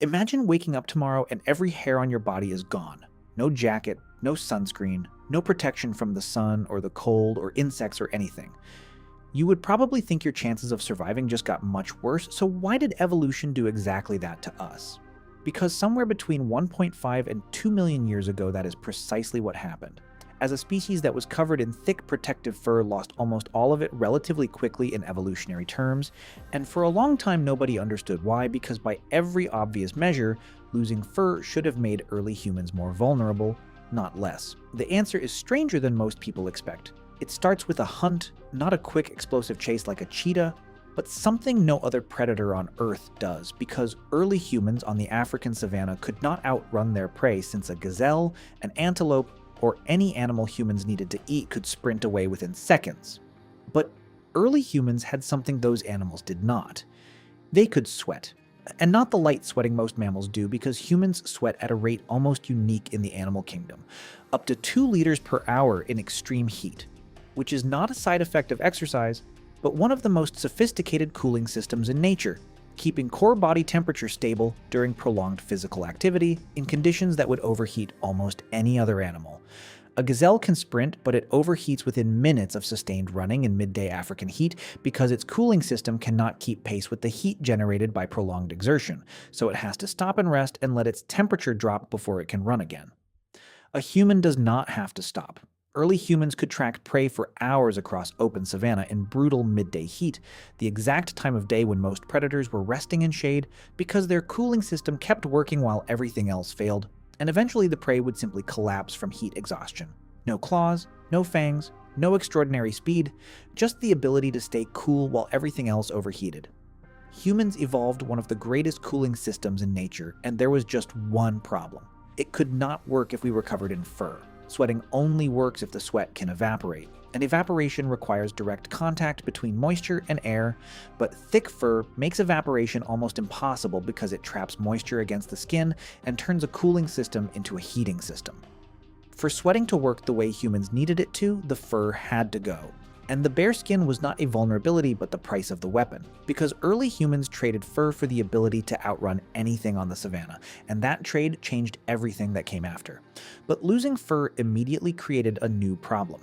Imagine waking up tomorrow and every hair on your body is gone. No jacket, no sunscreen, no protection from the sun or the cold or insects or anything. You would probably think your chances of surviving just got much worse, so why did evolution do exactly that to us? Because somewhere between 1.5 and 2 million years ago, that is precisely what happened. As a species that was covered in thick protective fur lost almost all of it relatively quickly in evolutionary terms, and for a long time nobody understood why, because by every obvious measure, losing fur should have made early humans more vulnerable, not less. The answer is stranger than most people expect. It starts with a hunt, not a quick explosive chase like a cheetah, but something no other predator on Earth does, because early humans on the African savanna could not outrun their prey, since a gazelle, an antelope, or any animal humans needed to eat could sprint away within seconds. But early humans had something those animals did not. They could sweat. And not the light sweating most mammals do, because humans sweat at a rate almost unique in the animal kingdom, up to 2 liters per hour in extreme heat, which is not a side effect of exercise, but one of the most sophisticated cooling systems in nature, keeping core body temperature stable during prolonged physical activity in conditions that would overheat almost any other animal. A gazelle can sprint, but it overheats within minutes of sustained running in midday African heat because its cooling system cannot keep pace with the heat generated by prolonged exertion, so it has to stop and rest and let its temperature drop before it can run again. A human does not have to stop. Early humans could track prey for hours across open savanna in brutal midday heat, the exact time of day when most predators were resting in shade, because their cooling system kept working while everything else failed, and eventually the prey would simply collapse from heat exhaustion. No claws, no fangs, no extraordinary speed, just the ability to stay cool while everything else overheated. Humans evolved one of the greatest cooling systems in nature, and there was just one problem. It could not work if we were covered in fur. Sweating only works if the sweat can evaporate, and evaporation requires direct contact between moisture and air, but thick fur makes evaporation almost impossible because it traps moisture against the skin and turns a cooling system into a heating system. For sweating to work the way humans needed it to, the fur had to go. And the bare skin was not a vulnerability but the price of the weapon, because early humans traded fur for the ability to outrun anything on the savanna, and that trade changed everything that came after. But losing fur immediately created a new problem.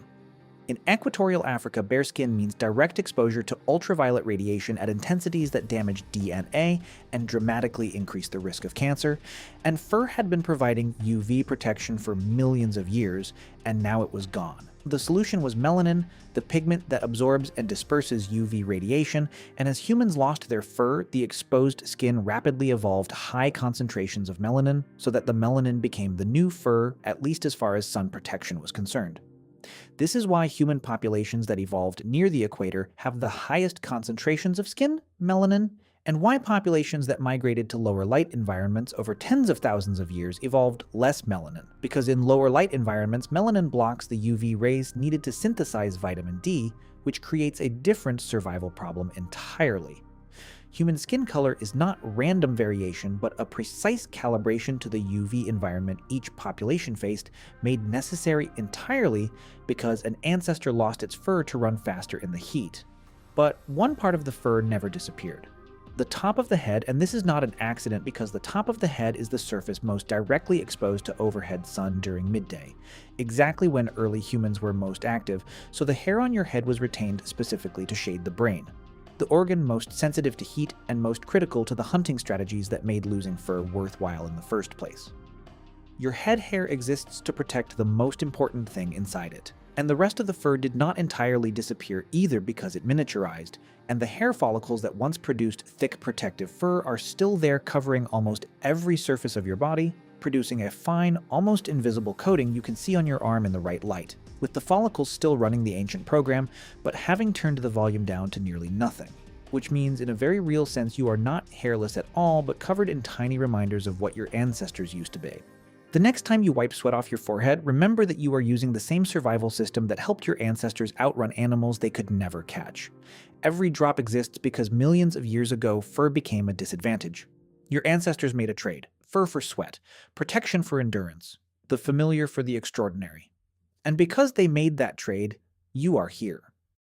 In equatorial Africa, bare skin means direct exposure to ultraviolet radiation at intensities that damage DNA and dramatically increase the risk of cancer, and fur had been providing UV protection for millions of years, and now it was gone. The solution was melanin, the pigment that absorbs and disperses UV radiation, and as humans lost their fur, the exposed skin rapidly evolved high concentrations of melanin, so that the melanin became the new fur, at least as far as sun protection was concerned. This is why human populations that evolved near the equator have the highest concentrations of skin, melanin, and why populations that migrated to lower light environments over tens of thousands of years evolved less melanin, because in lower light environments, melanin blocks the UV rays needed to synthesize vitamin D, which creates a different survival problem entirely. Human skin color is not random variation, but a precise calibration to the UV environment each population faced, made necessary entirely because an ancestor lost its fur to run faster in the heat. But one part of the fur never disappeared. The top of the head, and this is not an accident because the top of the head is the surface most directly exposed to overhead sun during midday, exactly when early humans were most active, so the hair on your head was retained specifically to shade the brain, the organ most sensitive to heat and most critical to the hunting strategies that made losing fur worthwhile in the first place. Your head hair exists to protect the most important thing inside it, and the rest of the fur did not entirely disappear either because it miniaturized, and the hair follicles that once produced thick protective fur are still there covering almost every surface of your body, producing a fine, almost invisible coating you can see on your arm in the right light, with the follicles still running the ancient program, but having turned the volume down to nearly nothing. Which means in a very real sense you are not hairless at all, but covered in tiny reminders of what your ancestors used to be. The next time you wipe sweat off your forehead, remember that you are using the same survival system that helped your ancestors outrun animals they could never catch. Every drop exists because millions of years ago fur became a disadvantage. Your ancestors made a trade: fur for sweat, protection for endurance, the familiar for the extraordinary. And because they made that trade, you are here.